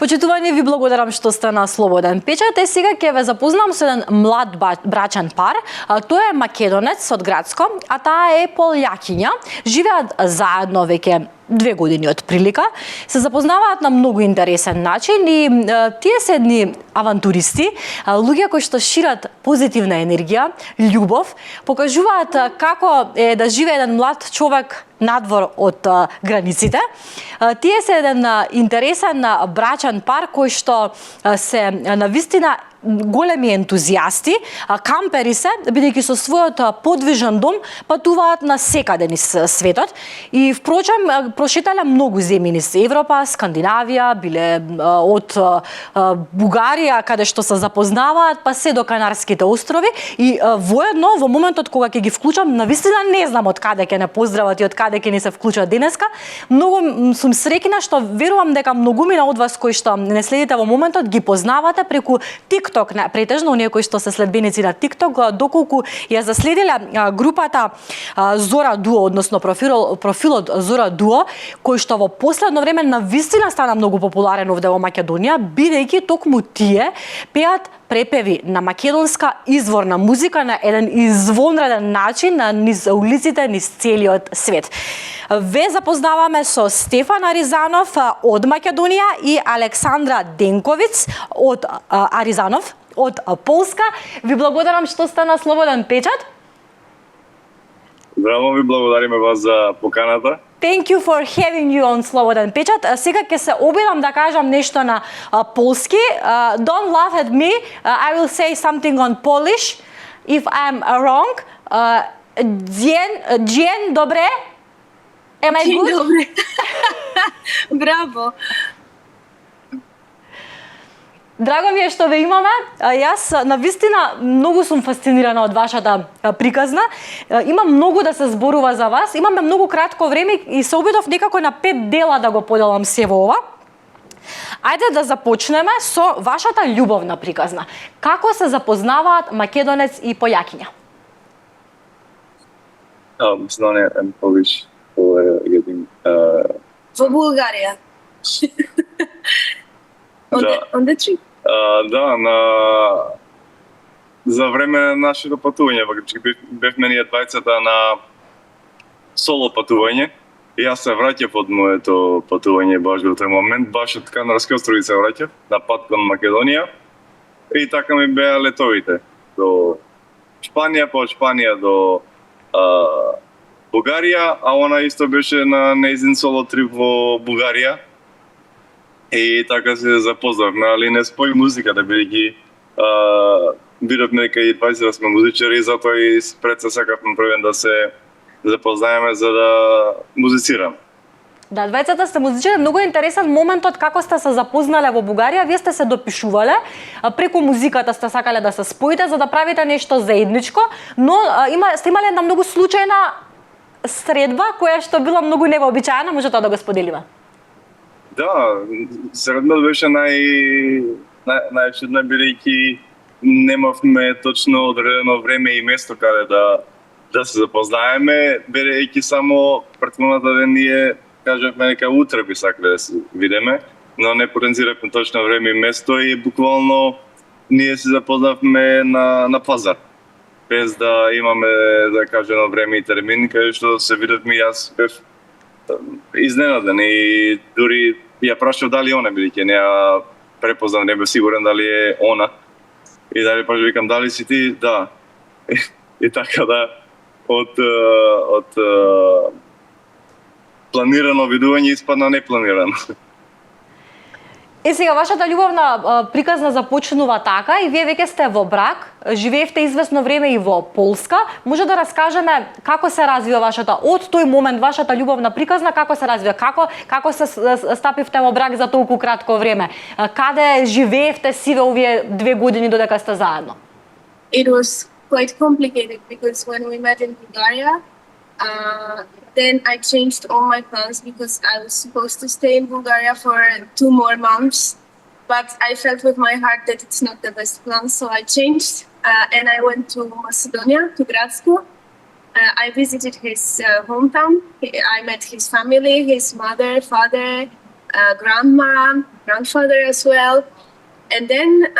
Почитувани, ви благодарам што сте на Слободен печат. Сега ќе ве запознам со еден млад брачен пар. Тој е македонец од Грацко, а таа е полјакиња. Живеат заедно веќе 2 години од прилика, се запознаваат на многу интересен начин и тие се едни авантуристи, луѓе кои што шират позитивна енергија, љубов, покажуваат како е да живее еден млад човек надвор од границите. Тие се еден интересен брачен пар кој што се навистина големи ентузијасти, кампери се, бидејќи со својот подвижен дом патуваат на секаде низ светот и впрочем прошетале многу земји низ Европа, Скандинавија, биле од Бугарија каде што се запознаваат, па се до Канарските острови и воедно во моментот кога ќе ги вклучам, навистина не знам од каде ќе не поздрават и од каде ќе ни се вклучат денеска. Многу сум среќна што верувам дека многумина од вас кои што не следите во моментот ги познавате преку TikTok, претежно оние кои што се следбеници на TikTok, доколку ја заследиле групата Зора Дуо, односно профилот Зора Дуо, кој што во последно време навистина стана многу популарен овде во Македонија, бидејќи токму тие пеат препеви на македонска изворна музика на еден извонреден начин низ улиците, низ целиот свет. Ве запознаваме со Стефан Аризанов од Македонија и Александра Денковиц од Аризанов од Полска. Ви благодарам што сте на Слободен печат. Здраво, ви благодариме вас за поканата. Thank you for having you on Слободен печат. Сега ќе се обидам да кажам нешто на полски. Don't laugh at me. I will say something on Polish. If I'm wrong. Dzień dobry. Am I good? Dzień dobry. Браво. Драго ми е што ве имаме. Јас навистина многу сум фасцинирана од вашата приказна. Има многу да се зборува за вас. Имаме многу кратко време и се обидов некако на 5 дела да го поделам се во ова. Ајде да започнеме со вашата љубовна приказна. Како се запознаваат македонец и појакиња? Македонија and Polish. Во Булгарија. On the trip. За време на нашето патување, бевме ние двајцата на соло патување. И јас се враќав од моето патување баш во тој момент, баш од Канарски острови се враќав на пат кон Македонија. И така ми беа летовите до Шпанија, па од Шпанија до Бугарија, а она исто беше на нејзин соло трип во Бугарија. И така се запознавме, али не спој музиката, бидејќи бидовме дека и двајцата сме музичари, затоа и пред се сакавме првен да се запознаеме за да музицирам. Да, двајцата сте музичари, многу интересен моментот како сте се запознале во Бугарија, вие сте се допишувале, преку музиката сте сакале да се споите за да правите нешто заедничко, но сте имале една многу случајна средба која што била многу невообичаена, можете да го споделиме? Да, средбата беше најчудна, бидејќи немавме точно одредено време и место каде да се запознаеме, бидејќи само претходната ден ние кажавме дека утре би сакале да се видиме, но не потенциравме точно време и место и буквално ние се запознавме на пазар, без да имаме да кажено време и термин, каде што се видевме. Јас бев изненаден и дури ја прашав дали она, бидејќи не ја препознав, не бев сигурен дали е она. И дали викам дали си ти? Да. И така да од планирано видување испадна непланирано. Сега вашата љубовна приказна започнува така и вие веќе сте во брак, живеевте известно време и во Полска. Може да раскажеме како се развива вашата од тој момент вашата љубовна приказна, како се развива, како се стапивте во брак за толку кратко време? Каде живеевте сиве овие 2 години додека сте заедно? It was quite complicated because when we met in Bulgaria, then I changed all my plans because I was supposed to stay in Bulgaria for 2 more months, but I felt with my heart that it's not the best plan, so I changed and I went to Macedonia, to Gradsko. I visited his hometown. I met his family, his mother, father, grandma, grandfather as well. And then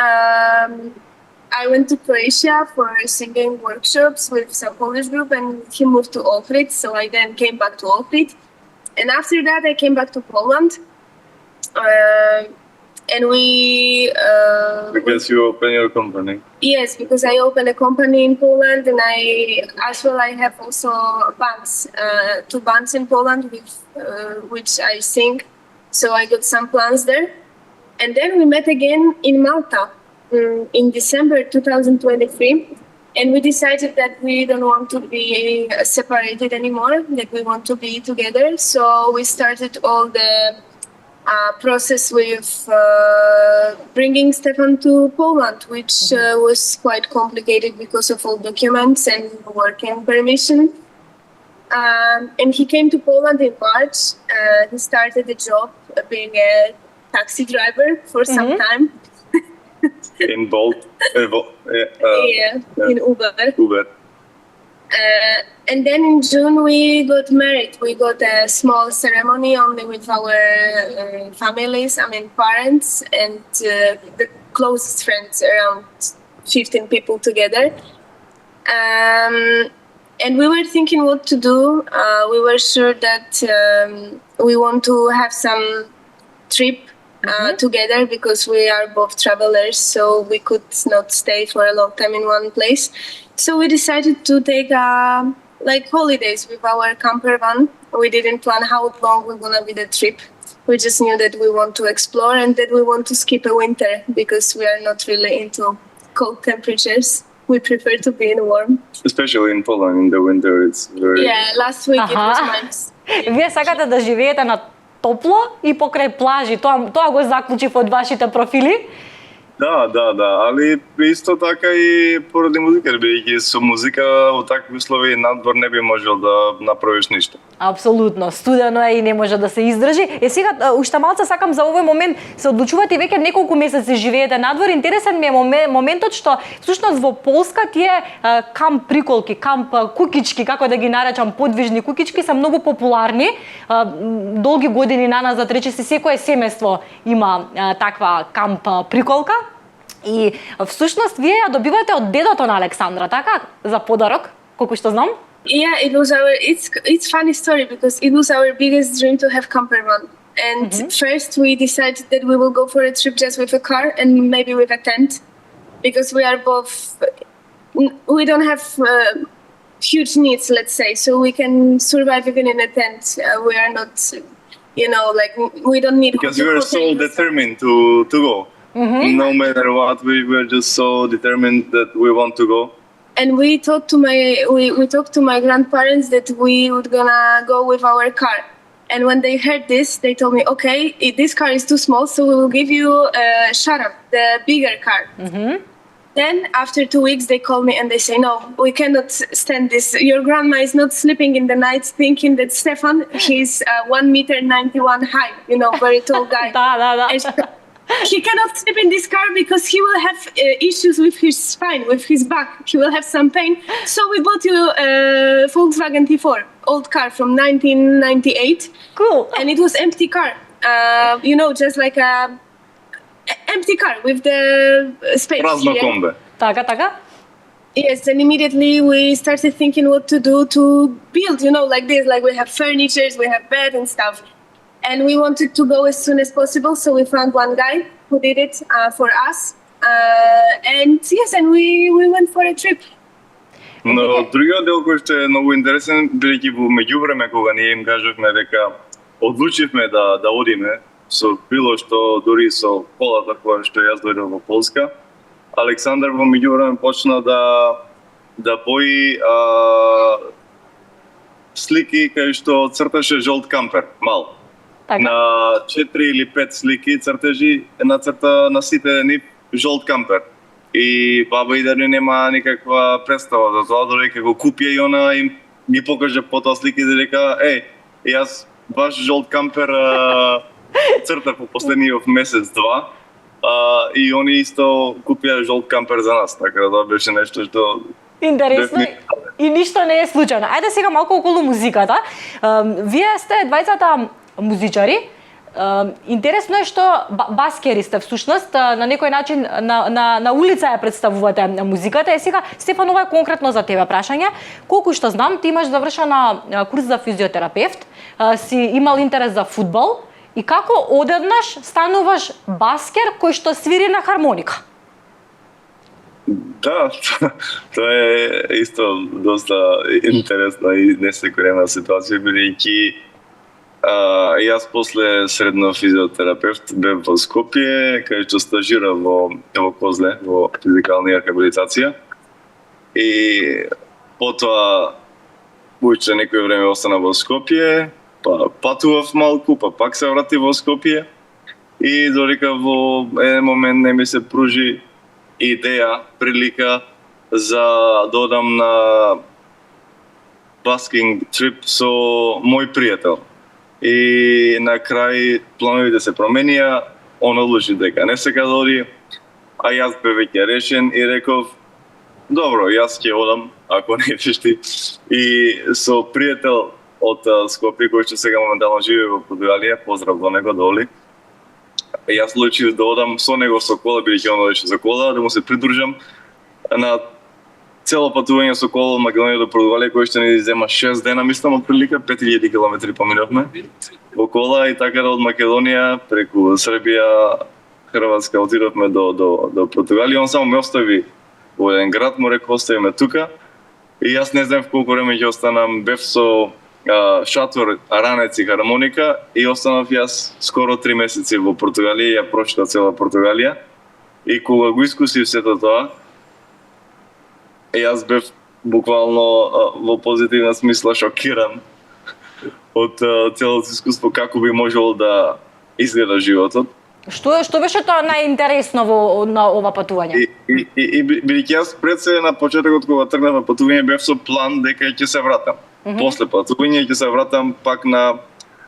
I went to Croatia for singing workshops with some Polish group, and he moved to Ohrid, so I then came back to Ohrid. And after that, I came back to Poland. And we... Because you open your company. Yes, because I opened a company in Poland, and I have also bands, 2 bands in Poland with which I sing. So I got some plans there. And then we met again in Malta in December 2023. And we decided that we don't want to be separated anymore, that we want to be together. So we started all the process with bringing Stefan to Poland, which was quite complicated because of all documents and working permission. And he came to Poland in March. He started a job being a taxi driver for some time. In Bolt? In Uber. Uber. And then in June we got married. We got a small ceremony only with our families, parents and the closest friends, around 15 people together. And we were thinking what to do. We were sure that we want to have some trip together because we are both travelers, so we could not stay for a long time in one place. So we decided to take holidays with our camper van. We didn't plan how long we're gonna be the trip. We just knew that we want to explore and that we want to skip a winter because we are not really into cold temperatures. We prefer to be in warm. Especially in Poland in the winter, it's very... Yeah, last week it was minus. Вие сакате да живеете на топло и покрај плажи. Тоа го заклучив од вашите профили. Да, али исто така и поради музика, бидејќи со музика во такви услови надвор не би можел да направиш ништо. Апсолутно, студено е и не може да се издржи. Сега уште малце сакам за овој момент, се одлучувате веќе неколку месеци живеете надвор. Интересен ми е моментот што всушност во Полска тие камп приколки, камп кукички, како да ги наречам, подвижни кукички се многу популарни. Долги години наназад, речиси секое семејство има таква камп приколка. И всушност вие ја добивате од дедото на Александра, така? За подарок, колку што знам? Yeah, it's funny story because it was our biggest dream to have camper van. And first we decided that we will go for a trip just with a car and maybe with a tent, because we are both, we don't have huge needs, let's say, so we can survive even in a tent. We are not, we don't need. Because we were so determined to go. No matter what, we were just so determined that we want to go. And we talked to my grandparents that we would gonna go with our car. And when they heard this, they told me, okay, this car is too small, so we will give you Sharam, the bigger car. Then after 2 weeks, they call me and they say, no, we cannot stand this. Your grandma is not sleeping in the night thinking that Stefan, he's 1.91 m high, very tall guy. He cannot sleep in this car because he will have issues with his spine, with his back. He will have some pain. So we bought you a Volkswagen T4, old car from 1998. Cool. And it was empty car. Just like a empty car with the space. Taka. Yes, and immediately we started thinking what to do to build, like this. Like we have furniture, we have bed and stuff. And we wanted to go as soon as possible, so we found one guy who did it for us. And we went for a trip. Но другиот дел кој што е многу интересен, бидејќи во меѓувреме кога ние им кажавме дека одлучивме да одиме со било што, дури со колата која што јас дојдов во Полска, Александар во меѓувреме почна да бои слики кај што црташе жолт кампер, мал. Така. На 4 или 5 слики цртежи нацрта на сите нив жолт кампер. И баба и дедо нема никаква представа за тоа, додека го купија и она им ги покаже потоа слики и дека јас баш жолт кампер цртав по последниот месец-два. И они исто купија жолт кампер за нас, така да тоа беше нешто што интересно и ништо не е случајно. Ајде сега малку околу музиката. Вие сте двајцата музичари. Интересно е што баскери сте всушност, на некој начин на улица ја представувате музиката. Е сега, Стефан, ова е конкретно за тебе прашање. Колку што знам, ти имаш завршена курс за физиотерапевт, си имал интерес за фудбал и како одеднаш стануваш баскер кој што свири на хармоника? Да, тоа е исто доста интересна и несекурена ситуација, бидејќи јас после средно физиотерапевт бев во Скопје, каде што стажирав во Козле, во физикална рехабилитација. И потоа уште некој време остана во Скопје, па патував малку, па пак се вратив во Скопје. И додека во еден момент не ми се пружи идеја, прилика за да одам на баскинг трип со мој пријател. И на крај плановите се променија, он одлучи дека не сека да оди, а јас бев веќе решен и реков, добро, јас ќе одам, ако не идеш ти. И со пријател од Скопје, кој што сега моментално живее во Португалија, поздрав до него, Доли. Јас одлучив да одам со него со кола, бидејќи он одеше за кола, да му се придружам на цело патување со кола од Македонија до Португалија, кој што ни зема 6 дена, мислам, од прилика, 5000 километри поминавме во кола, и така да од Македонија преку Србија, Хрватска отидовме до Португалија. Он само ме остави во еден град, му рекол, остави ме тука. И јас не знам колку време ќе останам, бев со шатор, ранец и хармоника и останав јас скоро 3 месеци во Португалија, ја прочитав цела Португалија. И кога го искусив сето тоа, јас бев буквално во позитивна смисла шокиран од целото искуство, како би можело да изгледа животот. Што беше тоа најинтересно на ова патување? И бидејќи јас пред се на почетокот кога тргнав на патување бев со план дека ќе се вратам. После патување ќе се вратам пак на,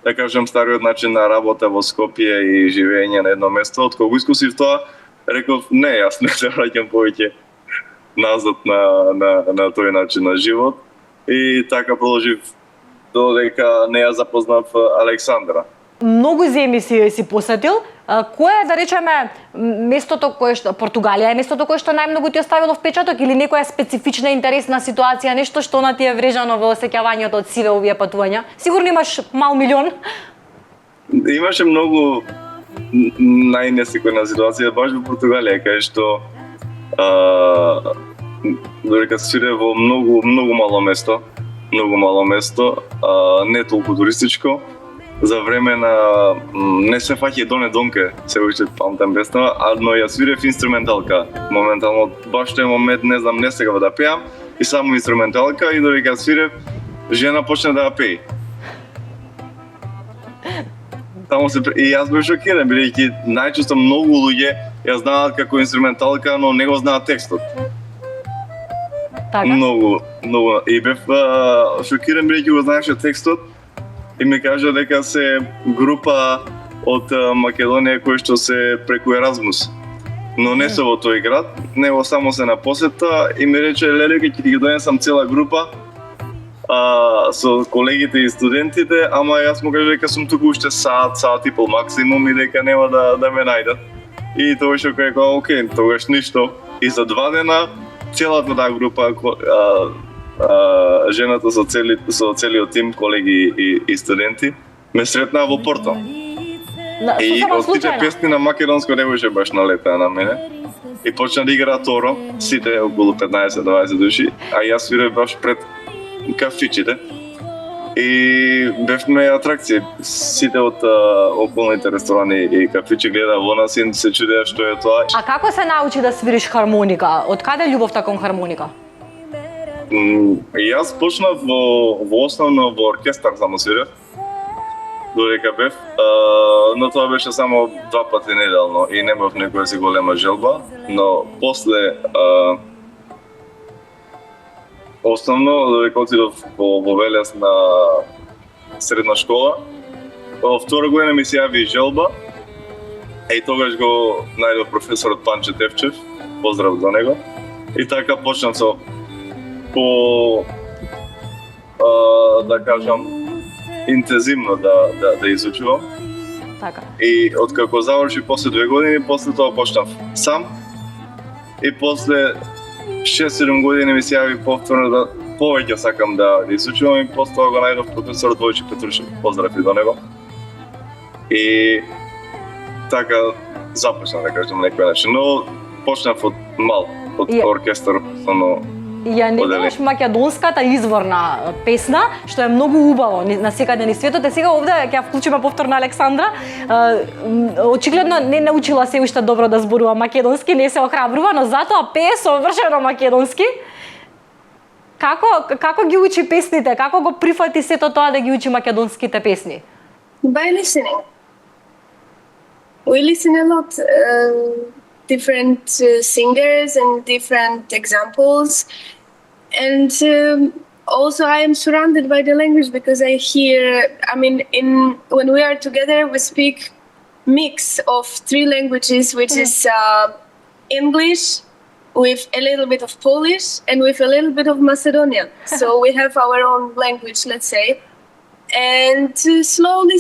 да кажем, стариот начин на работа во Скопје и живење на едно место. Од кога искусив тоа, реков не, јас не се враќам повеќе назад на тој начин на живот. И така продолжив додека не ја запознав Александра. Многу земји си посетил. Кој е, да речеме, местото кое што Португалија е местото кое што најмногу ти оставило впечаток или некоја специфична интересна ситуација, нешто што на ти е врежано во сеќавањето од сиве овие патувања? Сигурно имаш мал милион. Имаше многу најнесекојна ситуација баш во Португалија, каде што додека се свире во многу мало место, не толку туристичко. За време на не се фаќа Доне Донке, се уште памтам песна, но ја свирев инструменталка. Моментално баш тој момент не знам, не сега да пеам и само инструменталка, и додека свирев жена почна да ја пее. И јас бев шокиран, бидејќи најчесто многу луѓе ја знаат како инструменталка, но не го знаат текстот. Така? Многу. И бев шокиран бидејќи го знаеше текстот. И ми кажа дека се група од Македонија кои што се преку Еразмус. Но не се во тој град, него само се на посета и ми рече, леле, ќе ти ги донесам цела група со колегите и студентите, ама јас му кажа дека сум туку уште саат и пол максимум и дека нема да ме најдат. И тоа што кажа, окей, тогаш ништо. И за 2 дена целата таа група, жената со целиот тим, колеги и студенти, ме сретнаа во Порто. И од сите песни на македонско не беше баш налетаа на мене. И почна да игра Торо, сите околу 15-20 души, а јас свирев баш пред кафичите. И бевме атракција. Сите од околните ресторани и кафичи гледа во нас и се чудеа што е тоа. А како се научи да свириш хармоника? Од каде љубовта кон хармоника? Јас почнав во основно во оркестар само свирев, додека бев, но тоа беше само 2 пати неделно и немав некоја си голема желба, но после основно додека отидов во Велес на средна школа, во втора година ми се јави желба, и тогаш го најдов професорот Панче Тевчев, поздрав до него, и така почнав со да кажам, интензивно да изучувам. Така. И откако заврши после 2 години, после тоа почнав сам. И после 6-7 години ми се јави повторно да повеќе сакам да изучувам и после тоа го најдов професорот Војчо Петрушев. Поздрав и до него. И така започнав да кажам некој начин, но почнав од мал, од оркестар, но Ја не знаеш македонската изворна песна, што е многу убаво на секаде ни светот. Е сега овде ќе ја вклучиме повторно Александра. Очигледно не научила се уште добро да зборува македонски, не се охрабрува, но затоа пее совршено македонски. Како ги учи песните? Како го прифати сето тоа да ги учи македонските песни? By listening. We listen a lot, different singers and different examples. And also I am surrounded by the language because I hear, when we are together, we speak mix of 3 languages, which is English with a little bit of Polish and with a little bit of Macedonian. So we have our own language, let's say. And slowly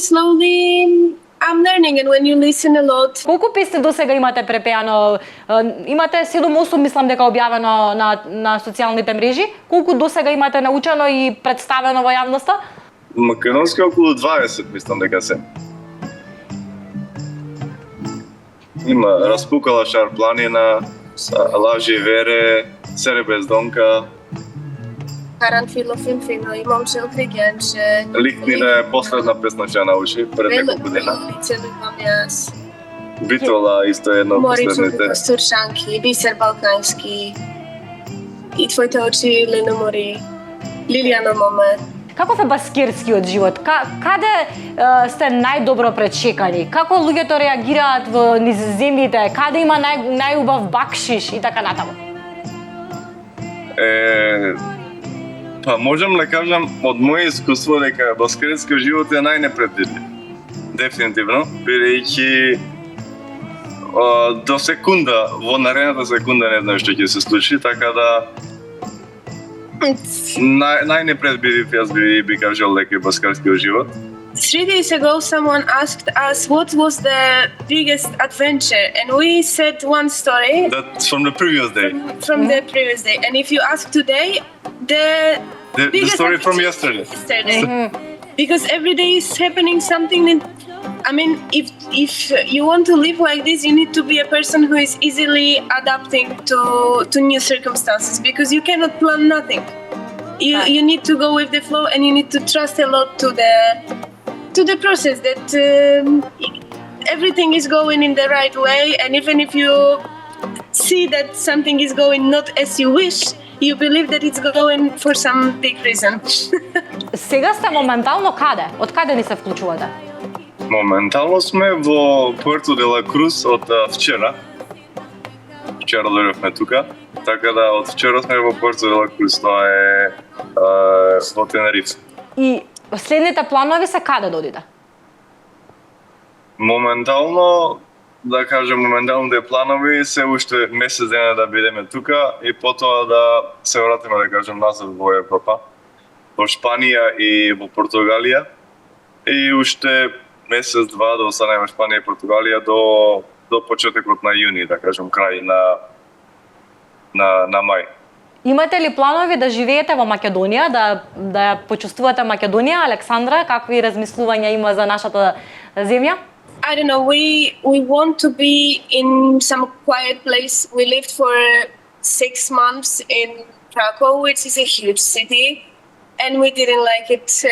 I'm learning, and when you listen a lot. Колку песни до сега имате препеано? Имате 7-8, мислам дека објавено на социјалните мрежи. Колку до сега имате научено и представено во јавноста? Македонски околу 20, мислам дека се. Има Распукала шар планина, Лажи и вере, Сере бездонка. Каранфило, Финфино, и Момче окригенче. Лихнина е последна песна што ја научи пред неколку година. Велице любам јас. Битола исто е една од Моричу последните. Костуршанки, Бисер Балкански. И твоите очи, Леномори, Лилијано Момер. Каков е баскерскиот живот? Каде сте најдобро пречекани? Како луѓето реагираат во низ земјите? Каде има најубав бакшиш и така натаму? Па можам да кажам од моје искуство дека баскерскиот живот е најнепредвидлив. Дефинитивно, бидејќи до секунда, во наредната секунда не знаеш што ќе се случи, така да најнепредвидлив јас би кажал дека е баскерскиот живот. 3 days ago, someone asked us what was the biggest adventure, and we said one story. That's from the previous day. From the previous day, and if you ask today, the story from yesterday. Because every day is happening something. If you want to live like this, you need to be a person who is easily adapting to new circumstances, because you cannot plan nothing. You need to go with the flow, and you need to trust a lot to the process, that everything is going in the right way, and even if you see that something is going not as you wish, you believe that it's going for some big reason. Сега сте моментално каде? Од каде ни се вклучувате? Моментално сме во Пуерто де ла Круз од вчера. Вчера дојдовме тука, така да од вчера сме во Пуерто де ла Круз, тоа е во Тенерифе. И следните планови се каде да одите? Моментално, да кажем, моменталните планови се уште месец дена да бидеме тука и потоа да се вратиме, да кажем, назад во Европа, во Шпанија и во Португалија. И уште месец-два да останеме во Шпанија и Португалија до почетокот на јуни, да кажем, крај на мај. Имате ли планови да живеете во Македонија, да ја почувствувате Македонија? Александра, какви размислувања има за нашата земја? I don't know, we want to be in some quiet place. We lived for 6 months in Krakow, which is a huge city, and we didn't like it.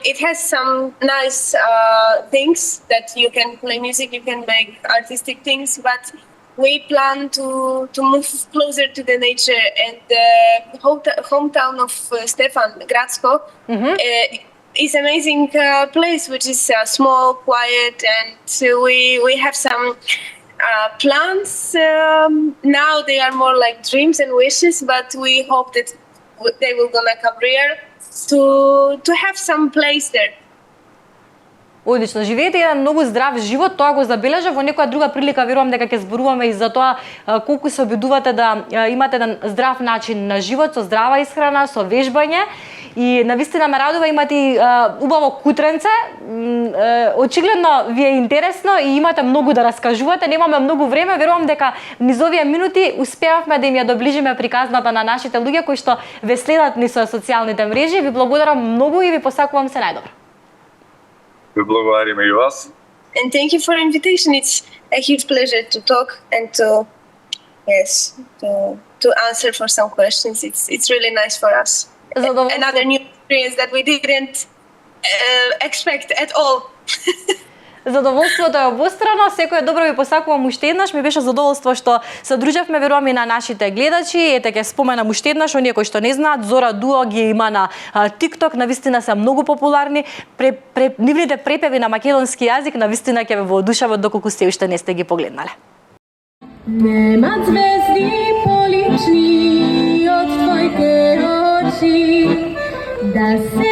It has some nice things that you can play music, you can make artistic things, but we plan to move closer to the nature, and the hometown of Stefan, Gradsko, is amazing place, which is small, quiet, and we have some plans. Now they are more like dreams and wishes, but we hope that they will gonna come real to have some place there. Одлично, живеете еден многу здрав живот, тоа го забележа. Во некоја друга прилика верувам дека ќе зборуваме и за тоа колку се обидувате да имате еден здрав начин на живот, со здрава исхрана, со вежбање. и навистина ме радува, имате и убаво кутренце. Очигледно ви е интересно и имате многу да раскажувате. Немаме многу време, верувам дека низ овие минути успеавме да им ја доближиме приказната на нашите луѓе кои што ве следат низ социјалните мрежи. Ви благодарам многу и ви посакувам се најдобро. Ви благодариме и вас. And thank you for the invitation. It's a huge pleasure to talk and to answer for some questions. It's really nice for us. Another new experience that we didn't expect at all. Задоволството е обострано, секој добро ви посакувам уште еднаш, ми беше задоволство што се дружевме, верувам и на нашите гледачи. Ете ќе споменам уште еднаш, оние кои што не знаат, Зора Дуо ги има на TikTok, навистина се многу популарни. Нивните препеви на македонски јазик навистина ќе ве воодушеват доколку сте уште не сте ги погледнале. Нема звезди полични од твоите очи, да се